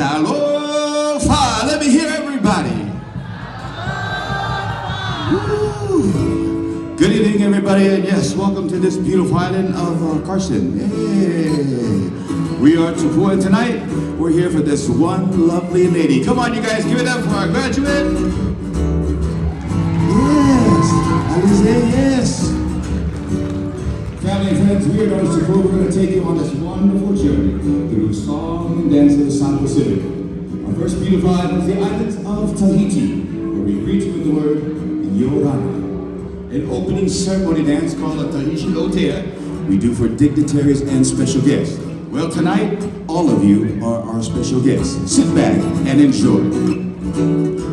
Aloha! Let me hear everybody. Woo. Good evening, everybody, and yes, welcome to this beautiful island of Carson. Hey. We are Tupua, and tonight we're here for this one lovely lady. Come on, you guys, give it up for our graduate. Yes, I was there, yes. Family and friends, we are Tupua. We're going to take you on this wonderful journey through song and dance of the South Pacific. Our first beautiful island is the islands of Tahiti, where we greet you with the word Yorana. An opening ceremony dance called a Tahiti Otea we do for dignitaries and special guests. Well, tonight, all of you are our special guests. Sit back and enjoy.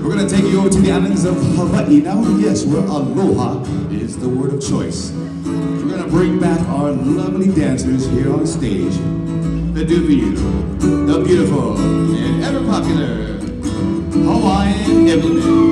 We're going to take you over to the islands of Hawaii now. Yes, where aloha is the word of choice. We're going to bring back our lovely dancers here on stage that do for you the beautiful and ever popular Hawaiian Implement.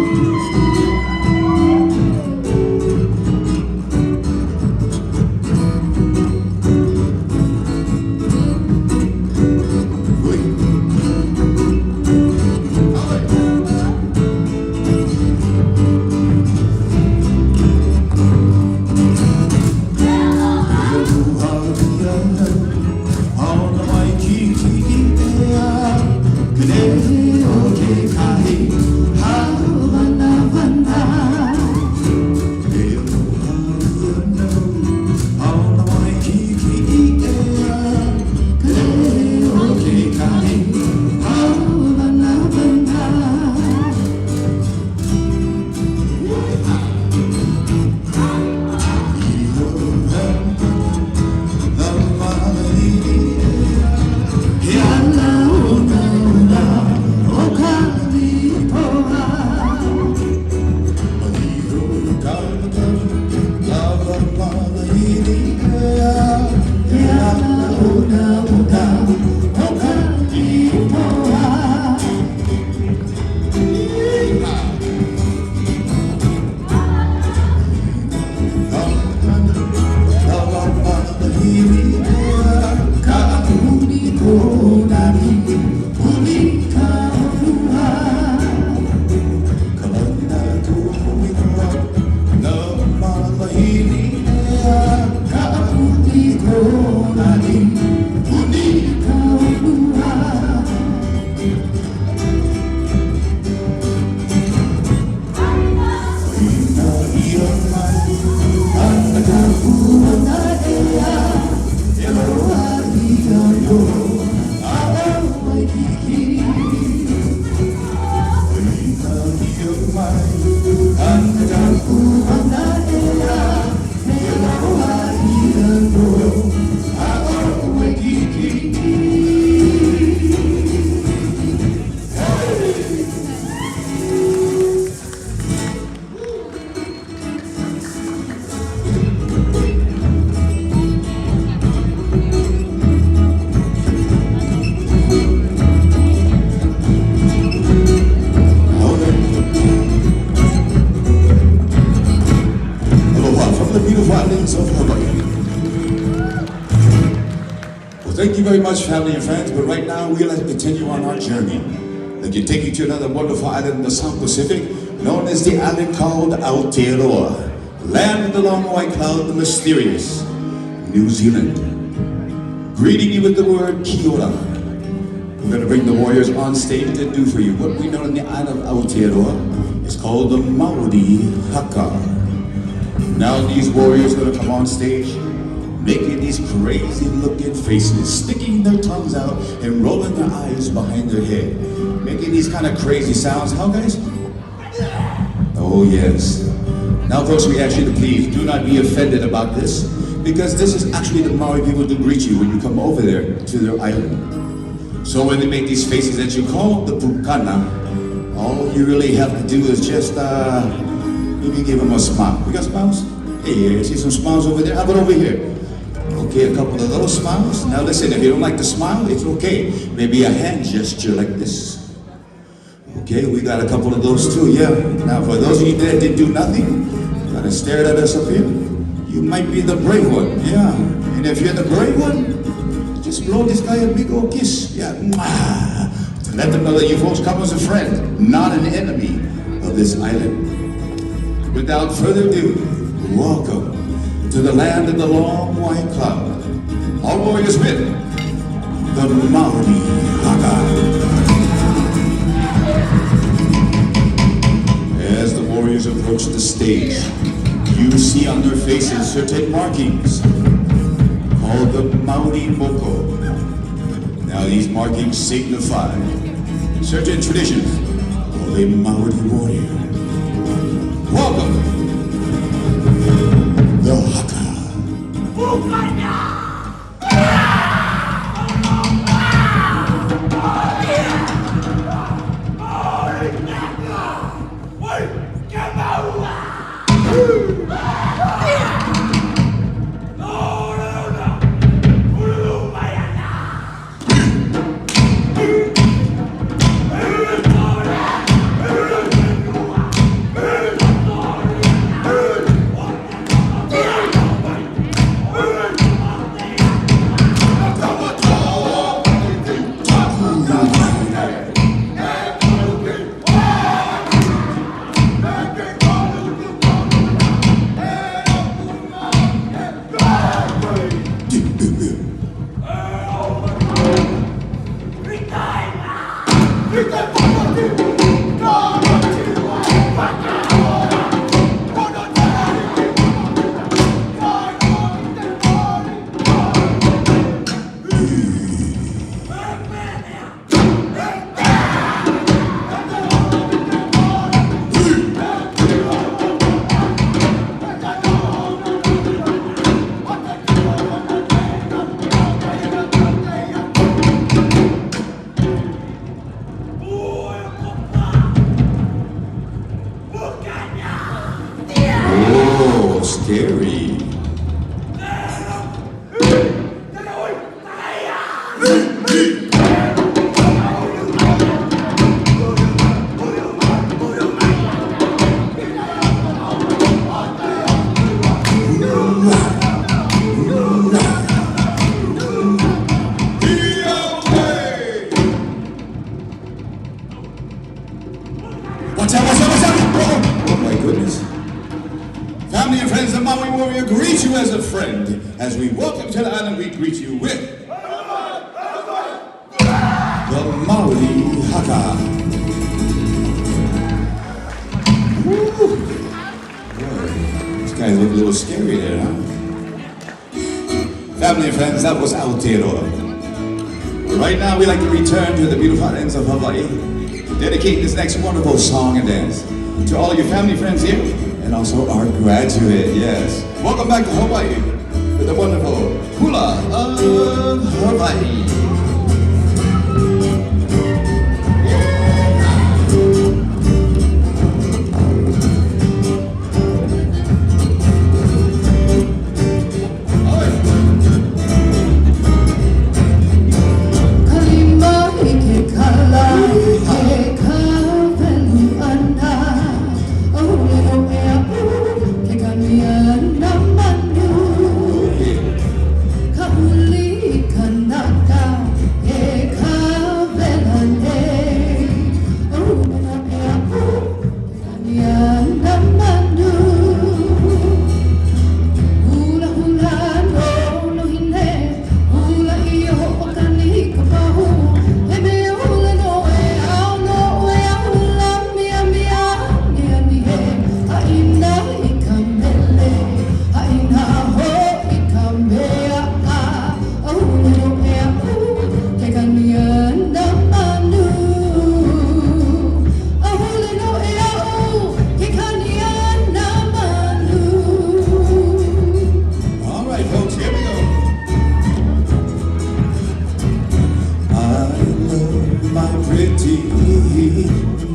Thank you very much, family and friends, but right now we'd like to continue on our journey. Like to take you to another wonderful island in the South Pacific, known as the island called Aotearoa, land of the long white cloud, the mysterious New Zealand. Greeting you with the word Kia ora. We're going to bring the warriors on stage to do for you what we know in the island of Aotearoa is called the Maori Haka. Now these warriors are going to come on stage, making these crazy looking faces, sticking their tongues out and rolling their eyes behind their head, making these kind of crazy sounds. How, guys? Oh yes. Now folks, we ask you to please do not be offended about this, because this is actually the Maori people to greet you when you come over there to their island. So when they make these faces that you call the pukana, all you really have to do is just maybe give them a smile. We got smiles? Hey, I see some smiles over there. How about over here? Okay, a couple of those smiles. Now listen, if you don't like to smile, it's okay. Maybe a hand gesture like this. Okay, we got a couple of those too, yeah. Now for those of you that did do nothing, kind of stared at us up here, you might be the brave one, yeah. And if you're the brave one, just blow this guy a big old kiss, yeah. To Let them know that you folks come as a friend, not an enemy of this island. Without further ado, welcome to the land of the long white cloud. All warriors with the Maori Haka. As the warriors approach the stage, you see on their faces certain markings called the Maori Moko. Now these markings signify certain traditions of a Maori warrior. Welcome, the Haka. Scary. Watch out, watch out, watch out! Oh my goodness. Family and friends, the Maui warrior greet you as a friend. As we welcome to the island, we greet you with the Maui Haka. Woo. Boy, these guys look a little scary there, huh? Family and friends, that was Aotearoa. Right now, we'd like to return to the beautiful islands of Hawaii, dedicating this next wonderful song and dance to all your family friends here, and also our graduate, yes. Welcome back to Hawaii with the wonderful hula of Hawaii.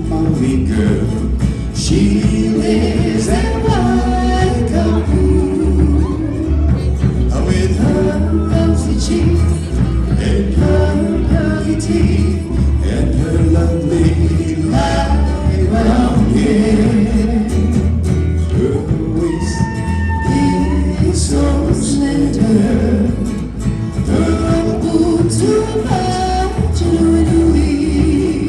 Maui girl, she lives and welcome you with her rosy cheeks and her pearly teeth and her lovely light brown hair. Her waist is so slender, her boots to match jewelry.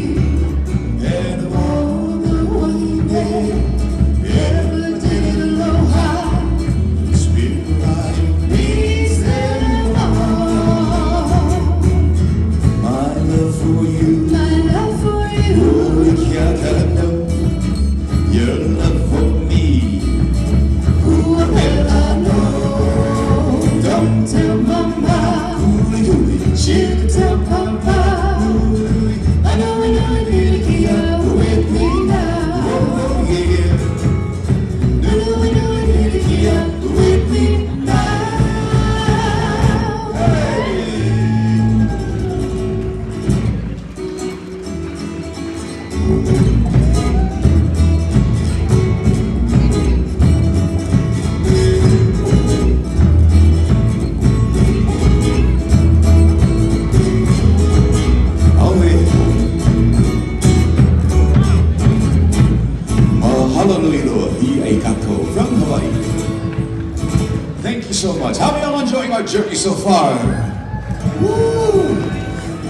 From Hawaii. Thank you so much. How are y'all enjoying our journey so far? Woo!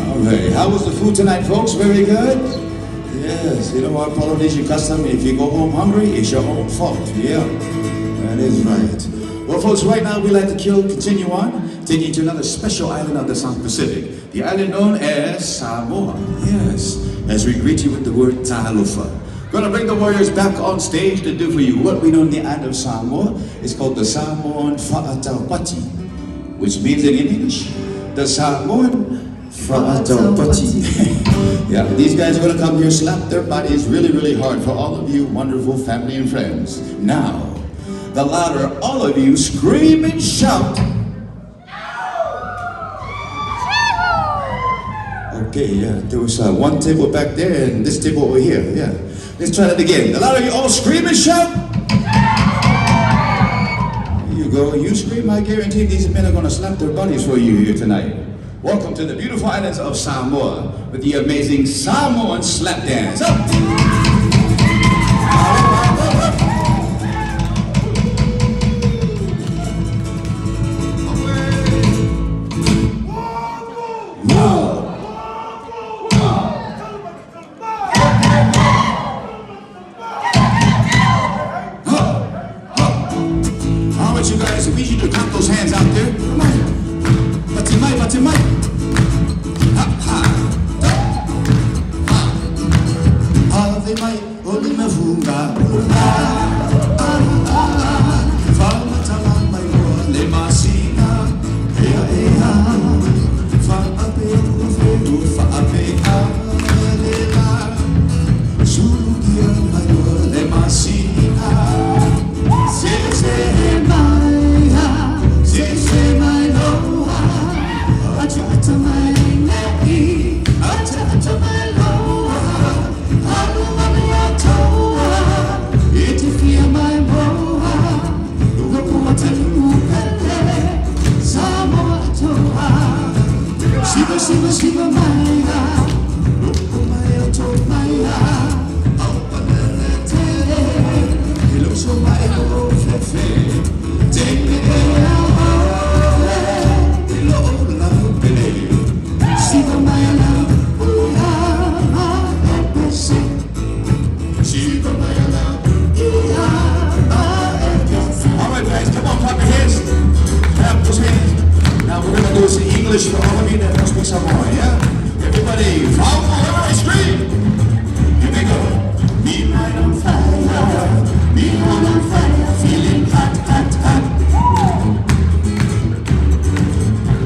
All right. How was the food tonight, folks? Very good? Yes. You know our Polynesian custom, if you go home hungry, it's your own fault. Yeah, that is right. Well, folks, right now we like to continue on, taking you to another special island of the South Pacific, the island known as Samoa. Yes, as we greet you with the word Tahalofa. Gonna bring the warriors back on stage to do for you what we know in the island of Samoa. It's called the Samoan Fa'ataupati, which means in English, the Samoan Fa'ataupati. Yeah, these guys are gonna come here, slap their bodies really, really hard for all of you wonderful family and friends. Now, the louder all of you scream and shout. Okay, yeah, there was one table back there and this table over here, yeah. Let's try that again. The louder you all scream and shout. There you go. You scream, I guarantee these men are going to slap their bodies for you here tonight. Welcome to the beautiful islands of Samoa with the amazing Samoan slap dance. Up! You guys, we need you to clap those hands out there. Come on. Patimai, patimai. Ha, ha. Ha. Ave mai, oli me funga. Fala tala mai mo le masina. Ea ea. Fa ape u fa ape a le la. Sulugia mai mo le masina. Se se mai ha, se se mai loa, ata mai nei, ata mai loa, alu mai atoa, iti fia mai moa, luga puata lupele, Samoa atoa, siva siva siva mai ha, luga mai atoa mai ha, au panele tele, ilo so mai ho. Take me Alright guys, come on, clap your hands. Clap those hands. Now we're gonna do this in English for all of you that don't speak Samoa, yeah? Everybody, follow, everybody scream. Here we go. Me mind on fire. Me mind on fire. Feeling hot, hot, hot.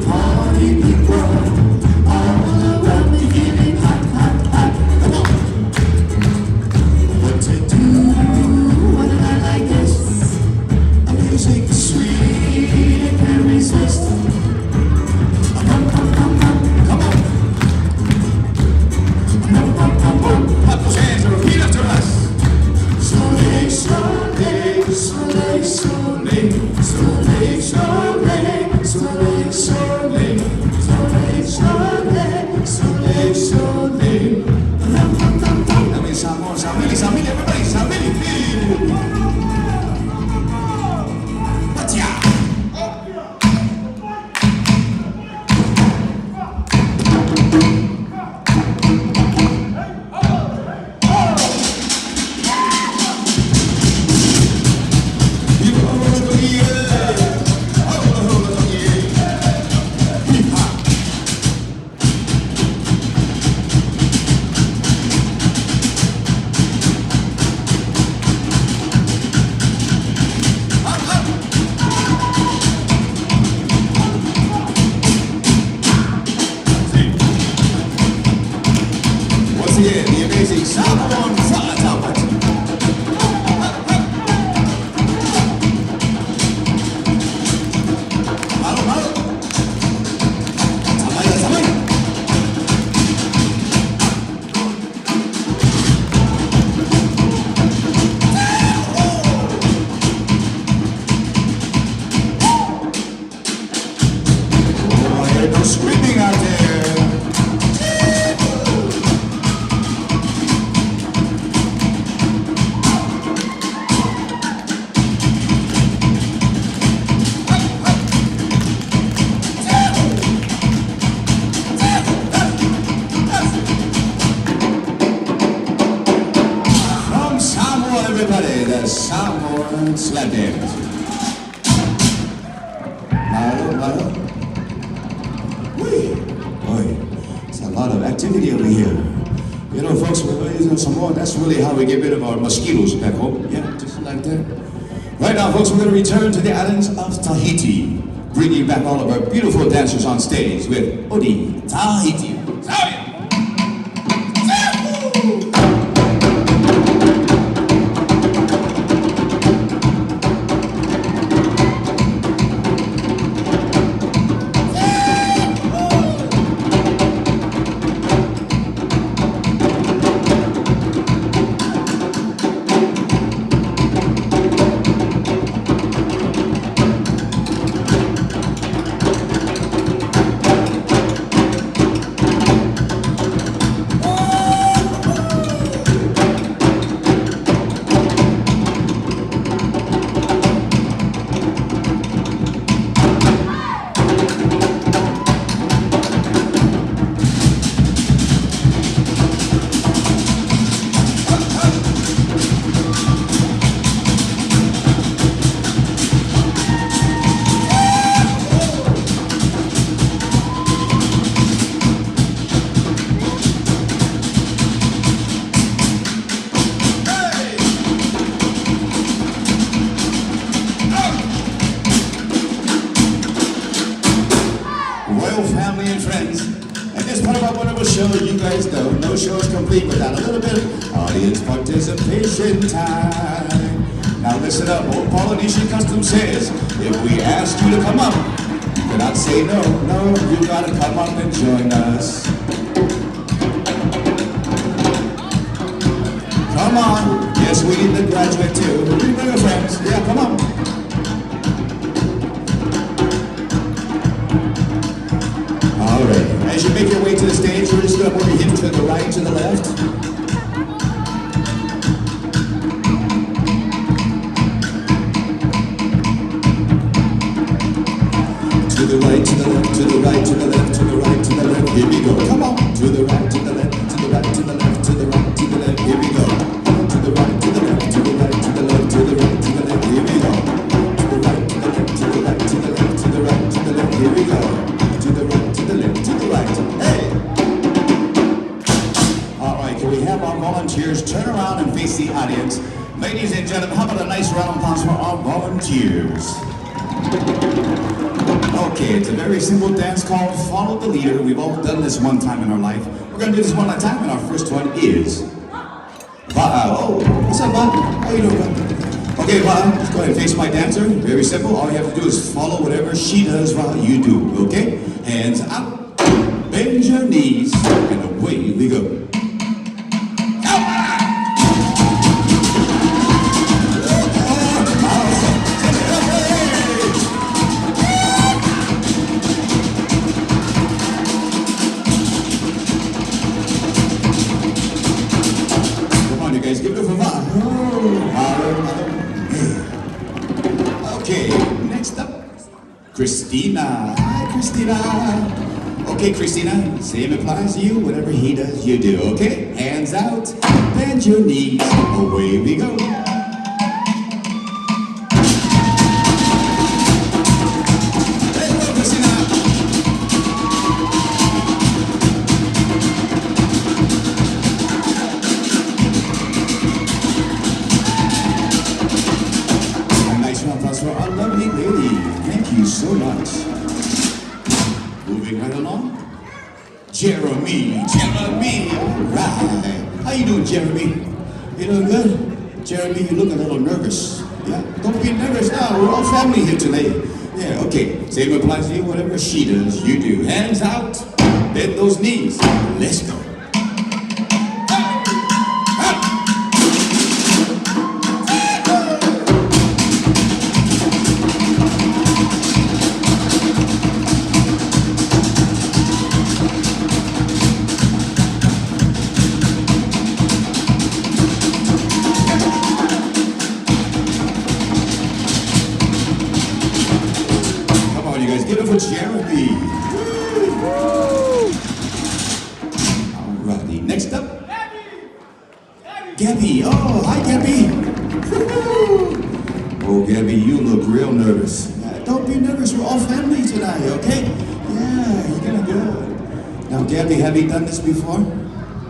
Party people, all around me feeling hot, hot, hot. Come on. What to do? What did I like this? A music sweet and can't resist. Come on. Clap those hands and repeat after us. Soleil, soleil, soleil, soleil, soleil, soleil, soleil, soleil, soleil, soleil, soleil, soleil. That means Samoa, Samili, everybody, Samili. Yeah, the amazing Samoan Fa'ataupati. Halo. Samaya. everybody, the Samoan slap dance. Malo. Whee! Boy, it's a lot of activity over here. You know, folks, we're raised in Samoa. That's really how we get rid of our mosquitoes back home. Yeah, just like that. Right now, folks, we're going to return to the islands of Tahiti, bringing back all of our beautiful dancers on stage with Odi Tahiti. Family and friends, at this part of our wonderful show, you guys know no show is complete without a little bit of audience participation time. Now listen up, old Polynesian custom says, if we ask you to come up, do not say no, you gotta come up and join us. Come on, yes, we need the graduate too. Bring your friends, yeah, come on. Alright, as you make your way to the stage, we're just going to move your hips to the right, to the left. To the right, to the left, to the right, to the left, to the right, to the left. Here we go. Come on. To the right, to the left, to the right, to the left, to the right, to the left. Here we go. To the right, to the left, to the right, to the left, to the right, to the left. Here we go. To the right, to the left, to the right, to the left, to the right, to the left. Here we go. To the right, to the left, to the right. Hey! All right, can we have our volunteers turn around and face the audience? Ladies and gentlemen, how about a nice round of applause for our volunteers? Okay, it's a very simple dance called Follow the Leader. We've all done this one time in our life. We're going to do this one at a time, and our first one is Oh, what's up, Bob? How you doing, Bob? Okay, Bob, let's go ahead and face my dancer. Very simple. All you have to do is follow whatever she does while you do, okay? Hands up, bend your knees, and away we go. Guys, give it a vibe. Okay, next up, Christina. Hi, Christina. Okay, Christina, same applies to you. Whatever he does, you do, okay? Hands out, bend your knees, away we go. For our lovely lady. Thank you so much. Moving right along. Jeremy, all right. How you doing, Jeremy? You doing good? Jeremy, you look a little nervous. Yeah, don't be nervous now. We're all family here today. Yeah, okay. Same applies to you. Whatever she does, you do. Hands out. Bend those knees. Let's go. Give it for Jeremy. Alrighty, next up. Gabby. Oh, hi Gabby. Oh, Gabby, you look real nervous. Don't be nervous, we're all family tonight, okay? Yeah, you're gonna good. Now, Gabby, have you done this before?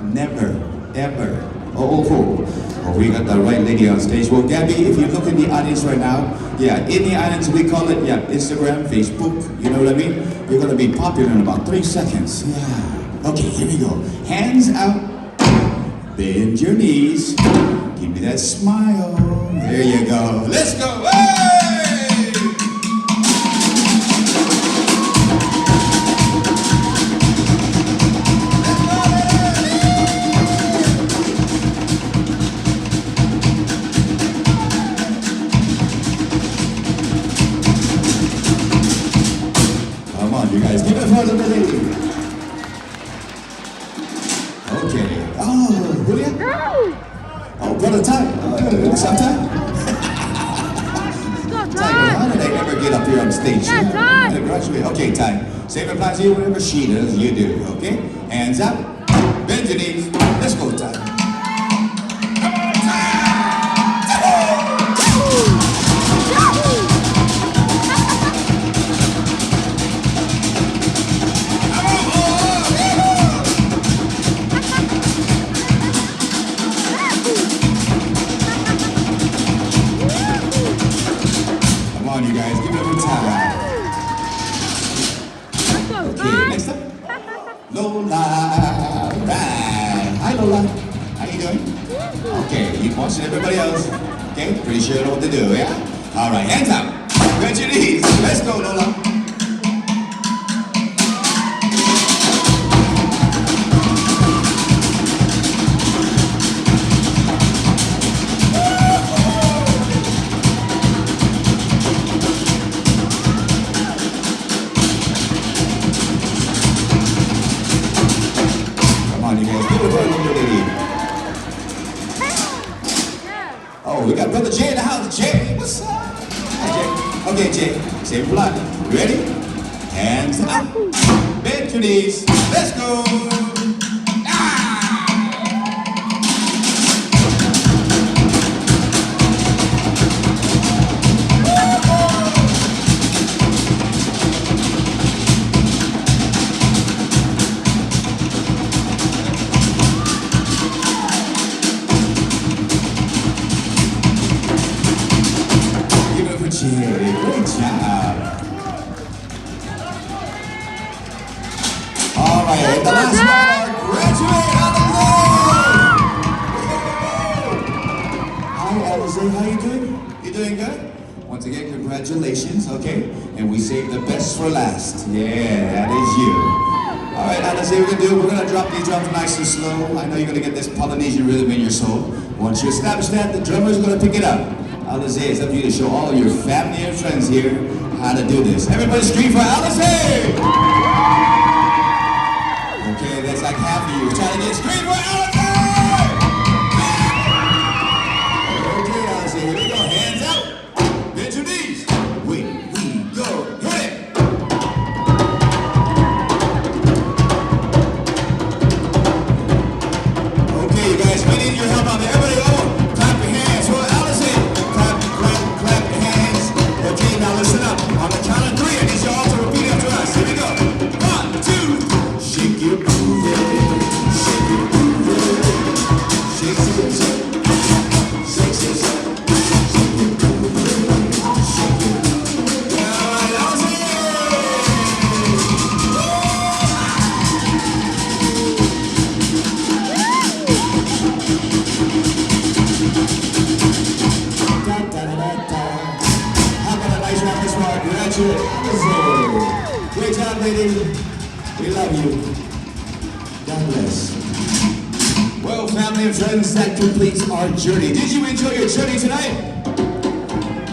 Never, ever. Oh, cool. Oh, we got the right lady on stage. Well, Gabby, if you look in the audience right now, yeah, in the audience, we call it, yeah, Instagram, Facebook, you know what I mean? You're gonna be popular in about 3 seconds. Yeah. Okay, here we go. Hands out. Bend your knees. Give me that smile. There you go. Let's go. Hey! Come on, you guys. Give it for the lady. Okay. Oh, Julia? Oh, brother Ty. What's up, Ty? Ty, how did I ever get up here on stage? Yeah, Ty. Graduate. Okay, Ty. Same applies to you. Whatever she does, you do. Okay? Hands up. Bend your knees. Let's go, Ty. Come on, Ty. Come on, you guys. Give it a Ty. Okay, next up. Lola. Right. Hi, Lola. How you doing? Okay, keep watching everybody else. Okay, pretty sure you know what to do, yeah? All right, hands up. Bend your knees. Let's go, Lola. Come on, you guys. Give it a little lady. Oh, we got brother Jay in the house. Jay, what's up? Hi, Jay. Okay, Jay. Same block. You ready? Hands up. Bend your knees. Let's go. Give it up for Jay. Great job. All right, the last one, our graduate, Alize. Hi, Alize. How you doing? You doing good? Once again, congratulations, okay? And we saved the best for last. Yeah, that is you. All right, Alize, we're gonna drop these drums nice and slow. I know you're gonna get this Polynesian rhythm in your soul. Once you establish that, the drummer's gonna pick it up. Alize, it's up to you to show all your family and friends here how to do this. Everybody scream for Alize! Okay, that's like half of you. We're trying to get scream for Alize! Okay, Alize, here we go. Hands out. Bend your knees. We go. Hit it. Okay, you guys, we need your help out there. Everybody, clap your hands for Alize. Clap, clap, clap your hands. Okay, now listen up. On the count of 3, I need you all to repeat after us. Here we go. 1, 2, shake your booty, shake your booty, shake, shake, shake, shake, shake, shake, shake your booty, shake your booty. All right, Alize. Da, da, da, da, da. How about a nice round this one? Graduate. Great job, lady. We love you. God bless. Well, family and friends, that completes our journey. Did you enjoy your journey tonight?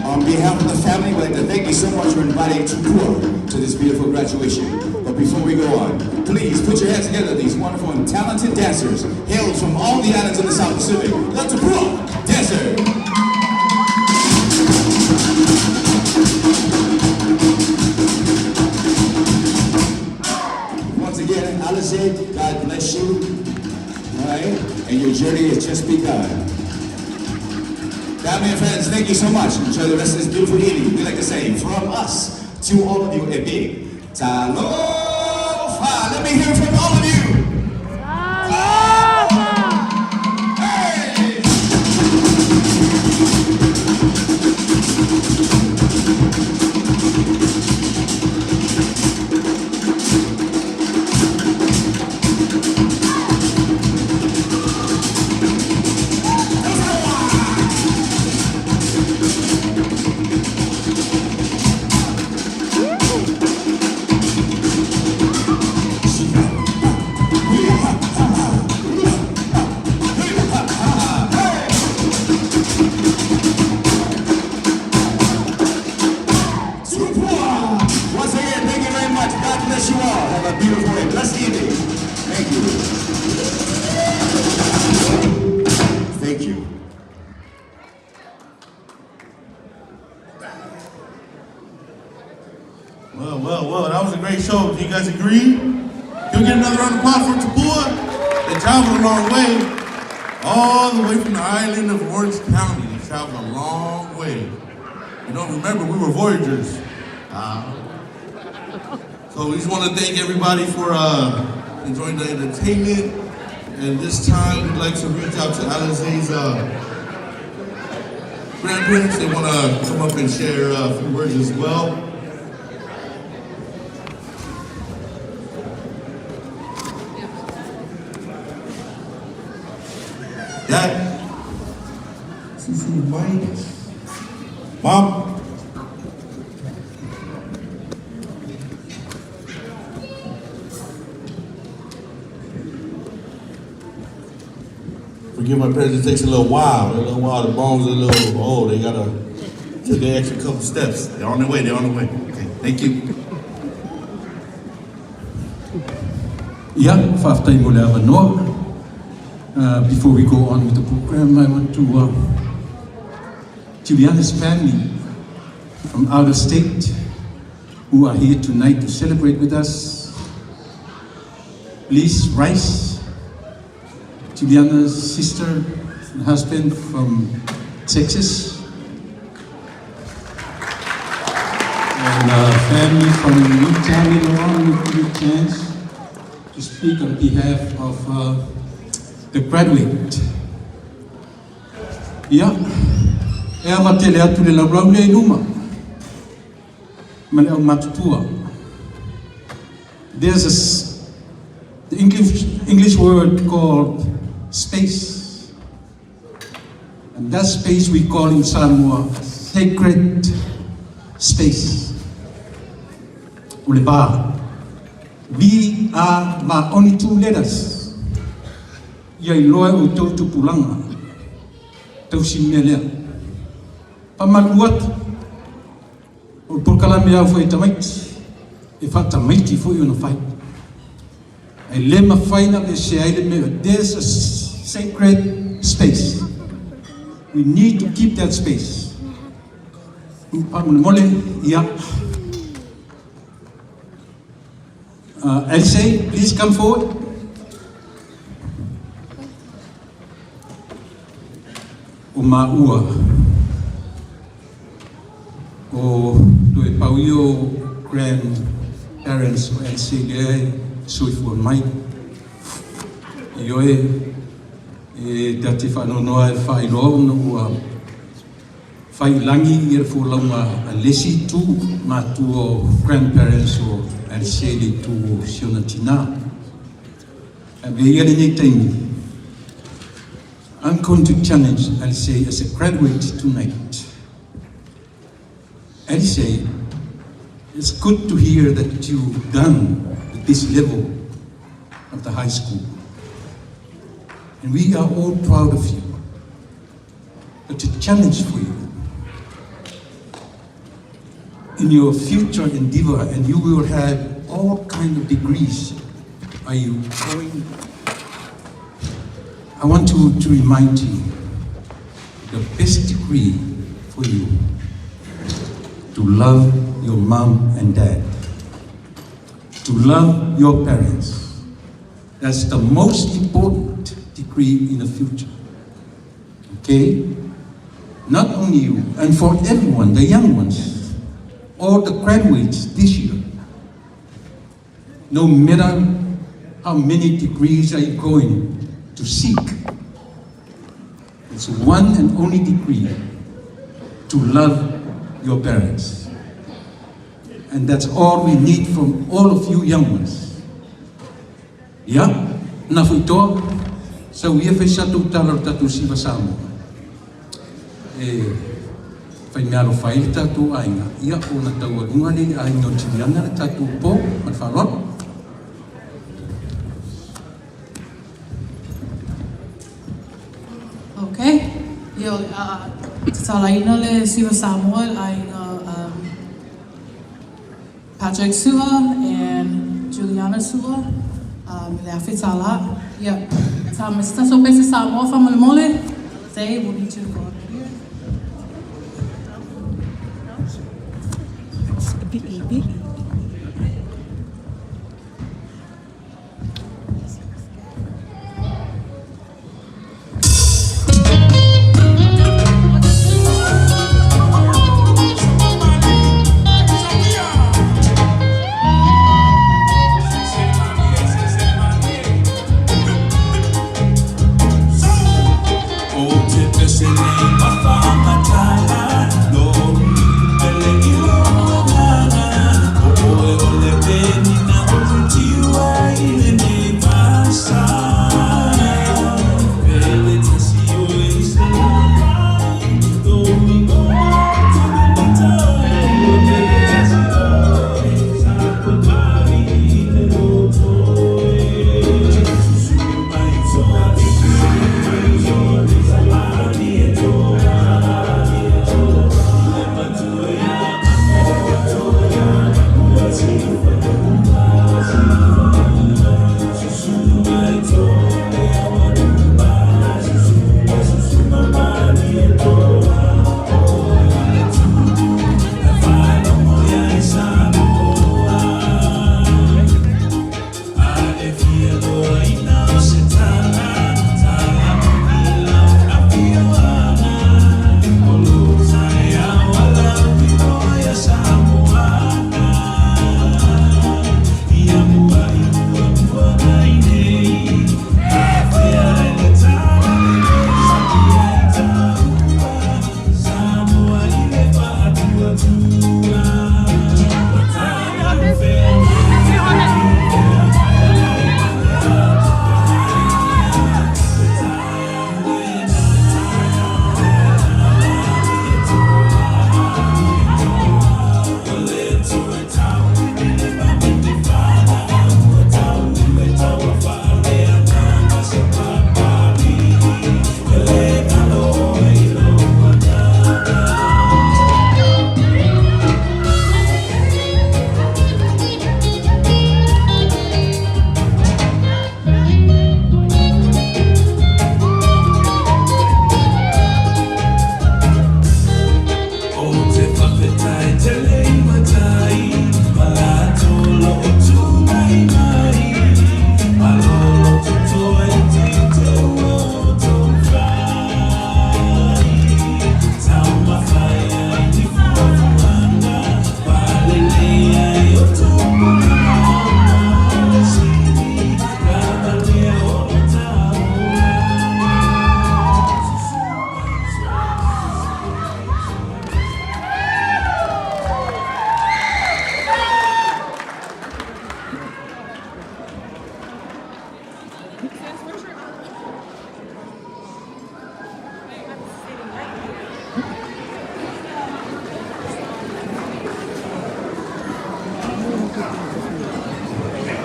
On behalf of the family, we'd like to thank you so much for inviting Tupua to this beautiful graduation. But before we go on, please put your hands together, these wonderful and talented dancers hailed from all the islands of the South Pacific. The Tupua Dancer. Once again, Alize, God bless you. All right? And your journey has just begun. Family and friends, thank you so much. Enjoy the rest of this beautiful evening. We like to say, from us to all of you, a big talofa. Let me hear from all of you. Well, that was a great show. Do you guys agree? Can we get another round of applause for Tapua? They traveled a long way. All the way from the island of Orange County. They traveled a long way. You don't remember, we were voyagers. So we just want to thank everybody for enjoying the entertainment. And this time, we'd like to reach out to Alizé's grandparents. They want to come up and share a few words as well. Dad, Cece, Mike, Mom. Forgive my parents, it takes a little while. The bones are a little old. They gotta take the extra couple steps. They're on their way, Okay, thank you. Yeah, whaftai mo le awanoa. Before we go on with the program, I want to Juliana's family from out of state who are here tonight to celebrate with us. Please rise. Juliana's sister and husband from Texas. And family from Newtown, Illinois, who give a chance to speak on behalf of the graduate. Yeah, ea matele atu le laurau le inuma. Male au matutua. There's the English word called space. And that space we call in Samoa sacred space. Ulepa. We are my only two letters. Ia iloa o tau tupulanga, tau simelea. Pamaluat, o pulkalame au foi tamaiti, e fa tamaiti foi una fai. E lema faina le se aile me, there's a sacred space. We need to keep that space. Pamule ia. Elise, please come forward. O maua o doe pauio grandparents o NCA suifua mai ioe e tati whanonoa e whairoa no ua whailangi i re fōlaunga a lesi tu mātu o grandparents o NCA tu o Siona Tina a vea le nei taimi. I'm going to challenge Alice as a graduate tonight. Alice, it's good to hear that you've done at this level of the high school. And we are all proud of you. But a challenge for you in your future endeavor, and you will have all kinds of degrees. Are you going? I want to remind you, the best degree for you, to love your mom and dad, to love your parents. That's the most important degree in the future. Okay? not only you, and for everyone, the young ones, all the graduates this year. No matter how many degrees are you going to seek, it's one and only degree: to love your parents. And that's all we need from all of you young ones. Yeah, na fuito, sa uia fai satu talar tatu siva Samoa. Fai mealo fai tatu ainga, ia o na tau alunga ni ainga o tiriana na tatu po, man whalot. Okay, yo, salaina le siva Samoa ainga Patrick Sua and Juliana Sua. Leafitala. Yep. So Mr. Sopesi Samoa from Malemole. They will need you to go up here.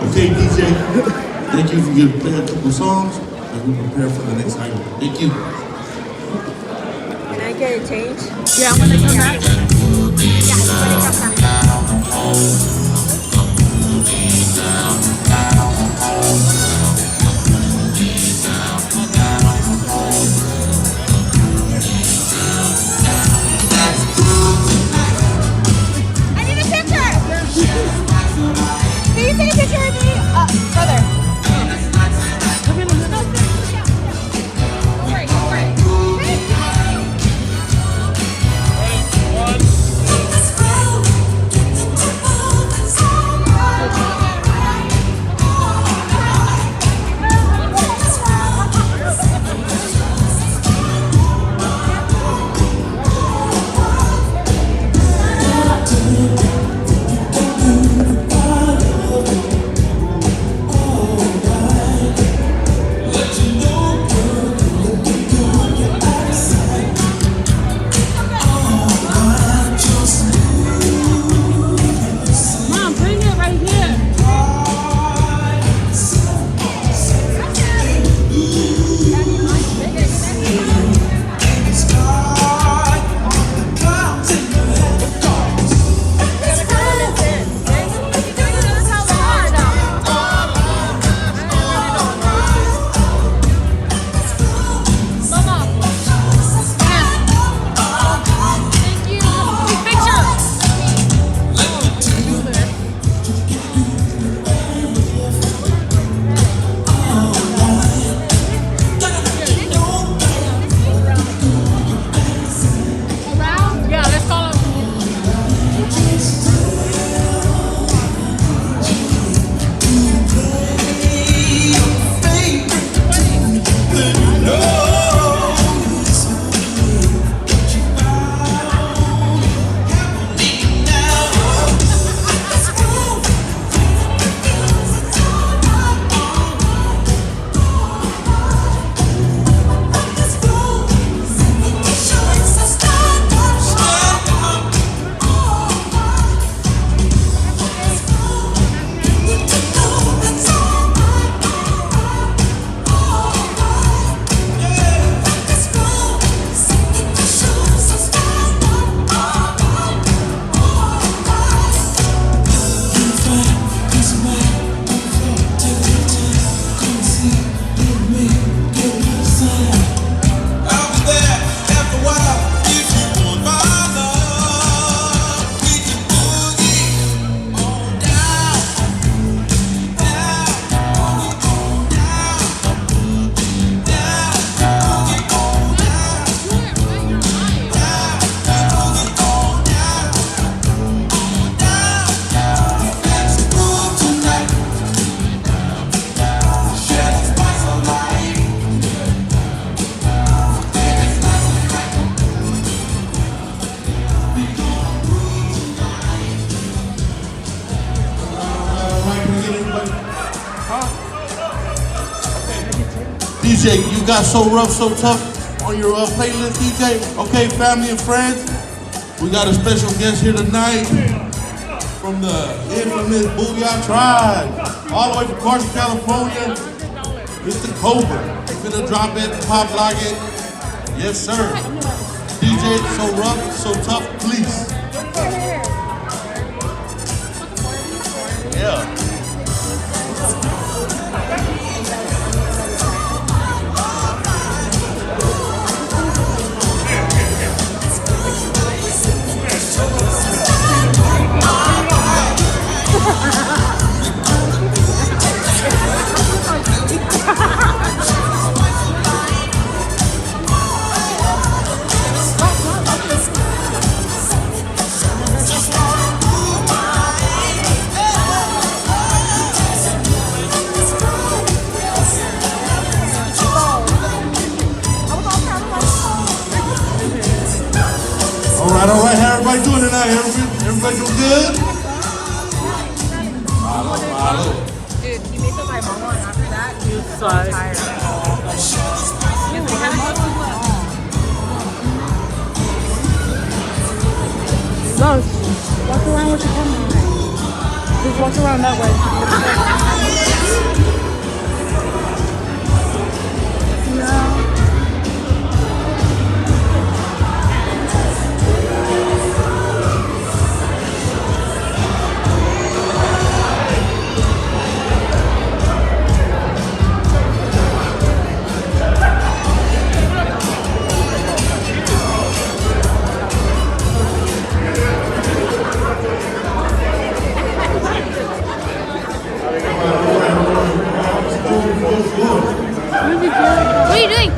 Okay, DJ, thank you for giving play a couple songs as we prepare for the next item. Thank you. Can I get a change? Yeah, I'm gonna come back. Yeah, I'm gonna come back. I need a picture! Can you take a picture of me? Brother. Sorry. DJ, you got So Rough, So Tough on your playlist, DJ? Okay, family and friends, we got a special guest here tonight from the infamous Booyah Tribe, all the way from Carson, California, Mr. Cobra. He's gonna drop it, pop lock it. Yes, sir. DJ So Rough, So Tough, please. Yeah. All right, how everybody doing tonight? Everybody doing good? Dude, he made the my mama, and after that, he was so tired. Look, walk around with your camera. Just walk around that way. No. What are you doing?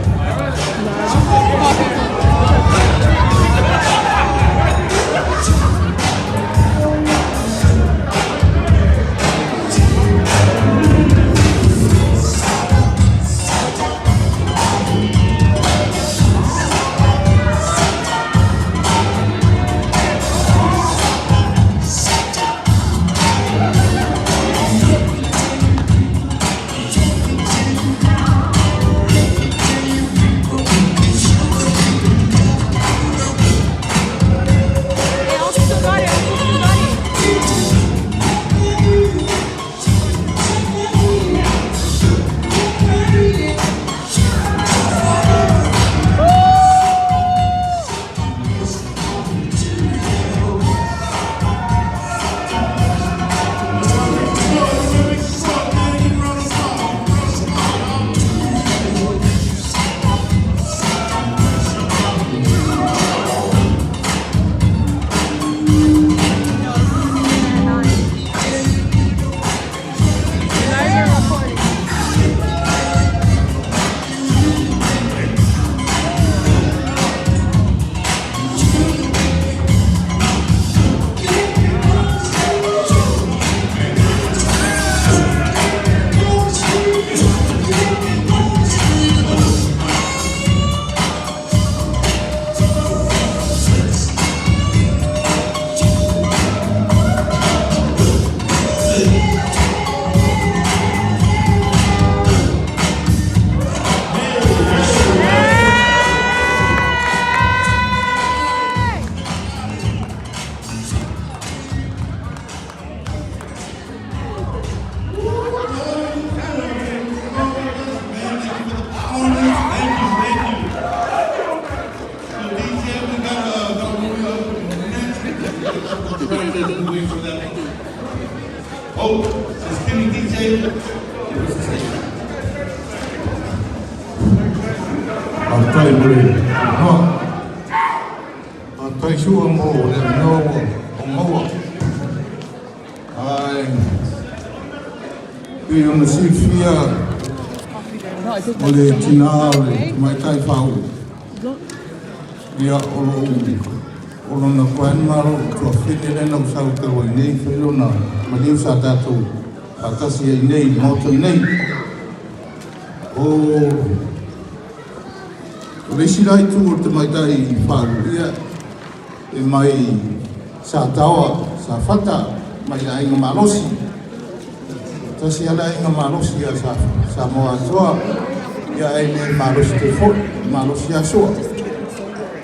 Oh, it's Kenny DJ. Atai mure, no. Atai sua mo, no mo. Ai, eu não sei fia. Olha, tinha mai kai fau. Ia olo na kuan maro to fine na usau te o nei felo na mali usa tatu atasi nei moto nei o resirai tu te mai dai fau ia e mai sa tawa sa fata mai ai nga malosi tasi ala nga malosi sa Samoa soa ia e ne marosi te fo, marosi a soa.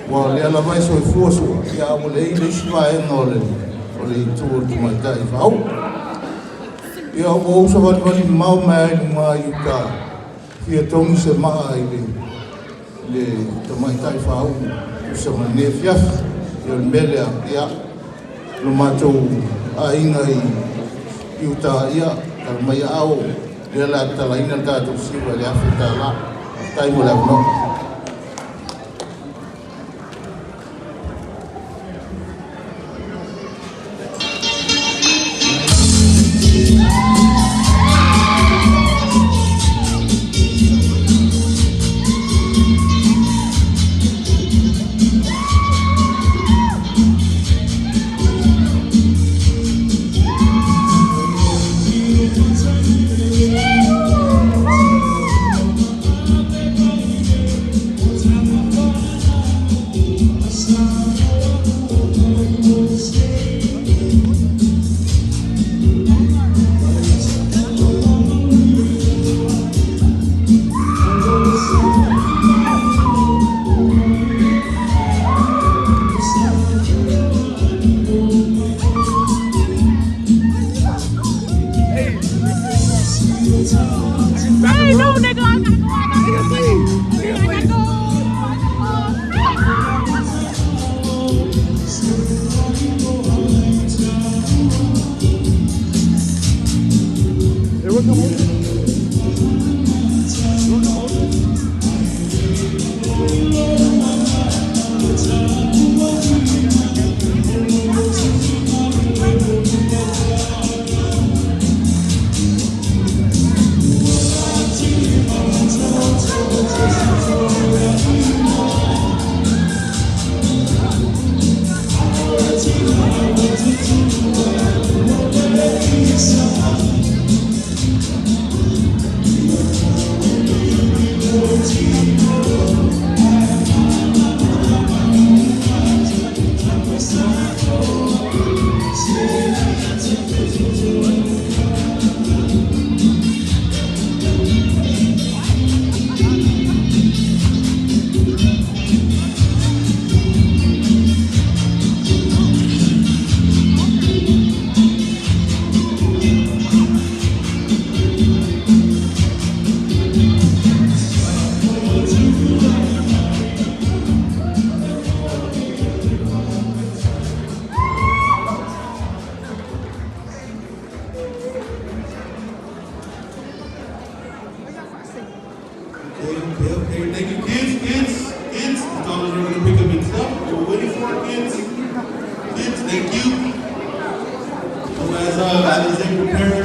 Wa le ala vai so e fua soa, ia o le ile siwa e ngole, o le tū tu mai tai whau. Ia o usa wani mau mai ni mai i ka fia tongi se maa i le tamai tai whau, usa mai ne fiaf, ia le mele a ia, lo mātou a inga i uta ia, kar mai au, le la talaina tātou siwa le afi tā la, tai mo le au Okay. Thank you, kids. Kids. I thought you were going to pick up your stuff. We were waiting for our kids. Kids, thank you. So as they prepare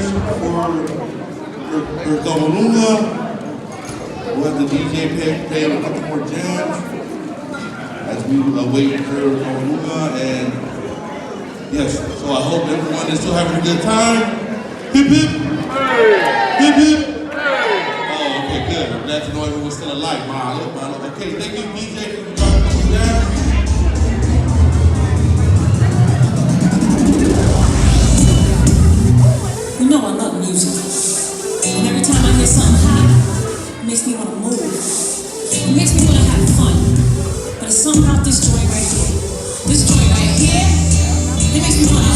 for Kamalunga, we'll have the DJ play a couple more jams as we wait for Kamalunga. And yes, so I hope everyone is still having a good time. Hip hip. Hip hip. I'm glad to know everyone's still alive. Okay, thank you, DJ, for dropping us down. You know I love music. And every time I hear something hot, it makes me want to move. It makes me want to have fun. But it's something about this joint right here. This joint right here, it makes me want to...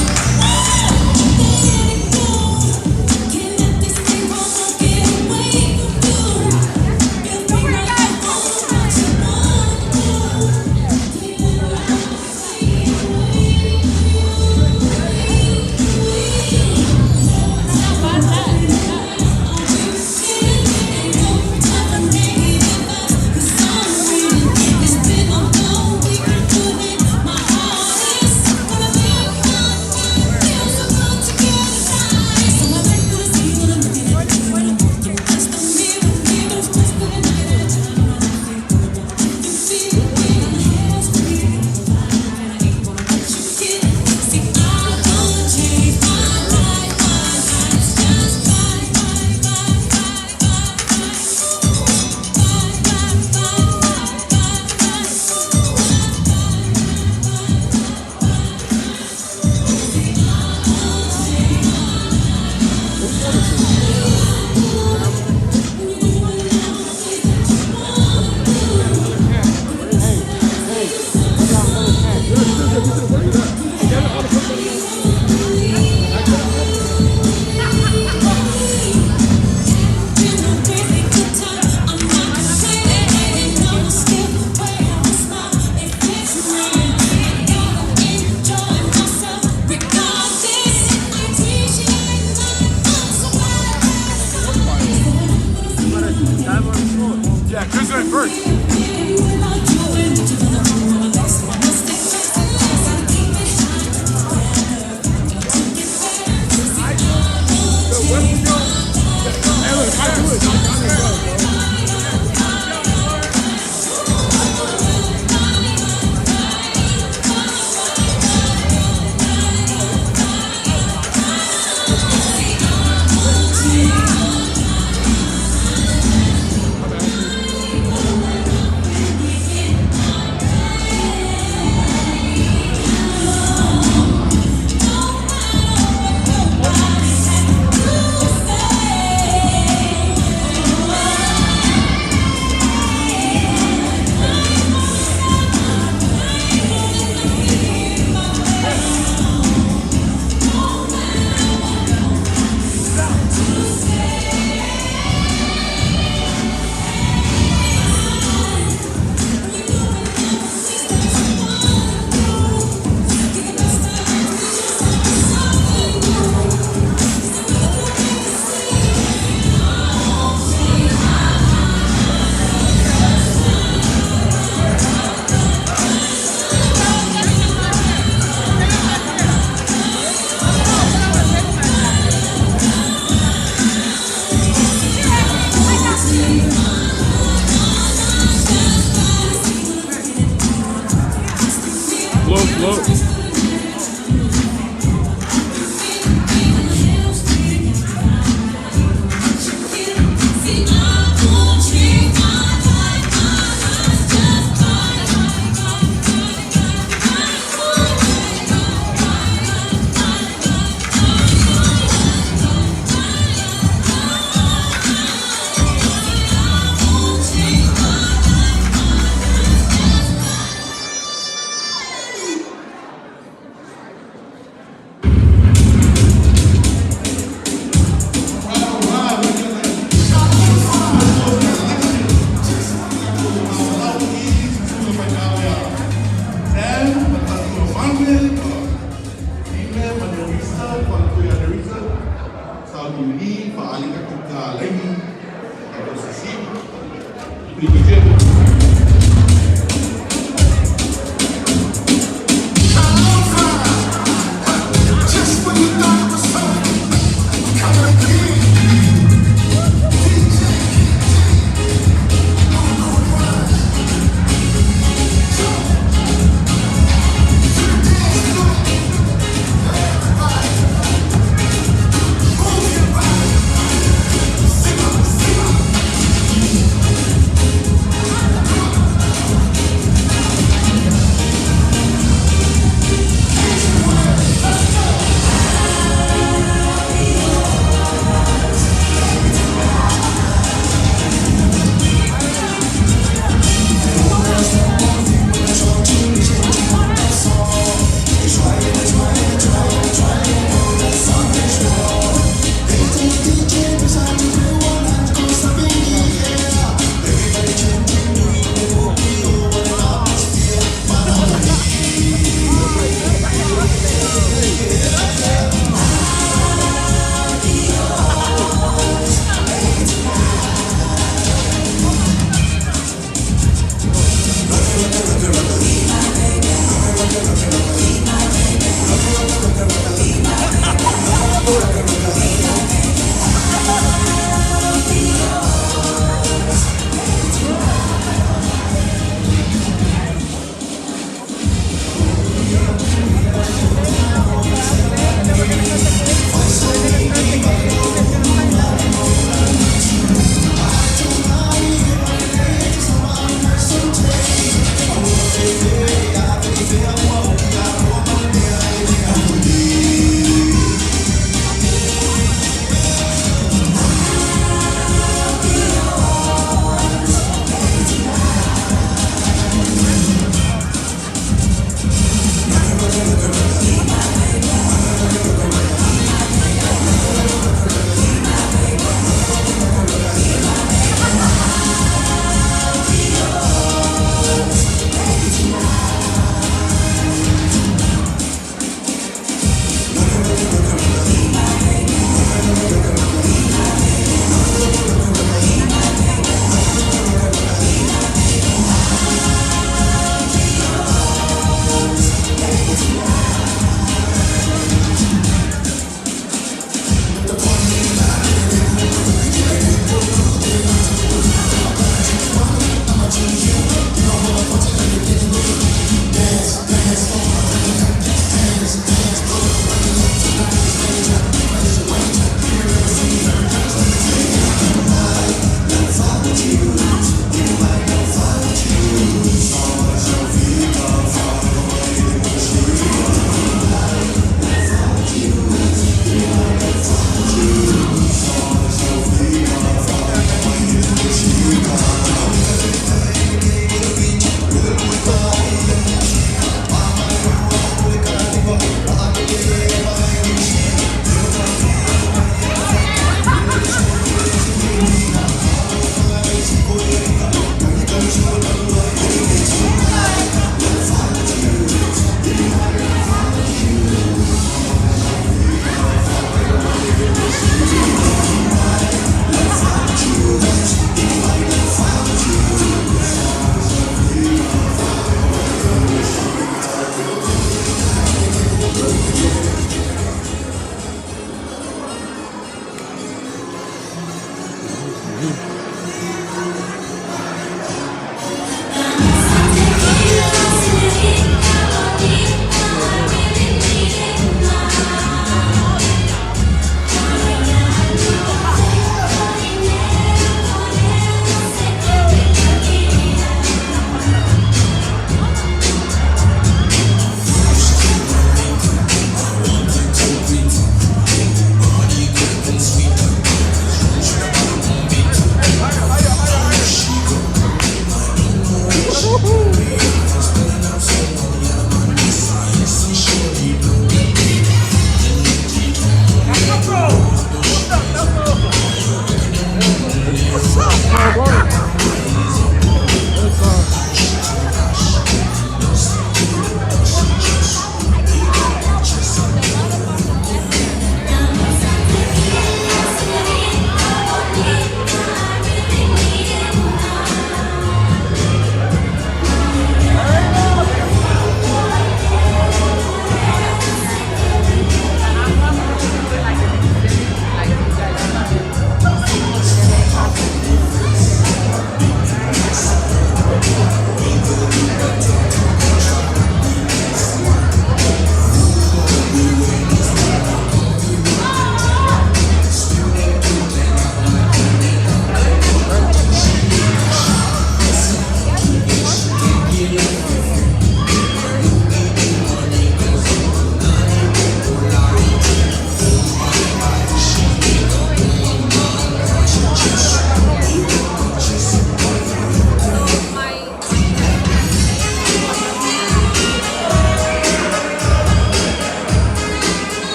Saudi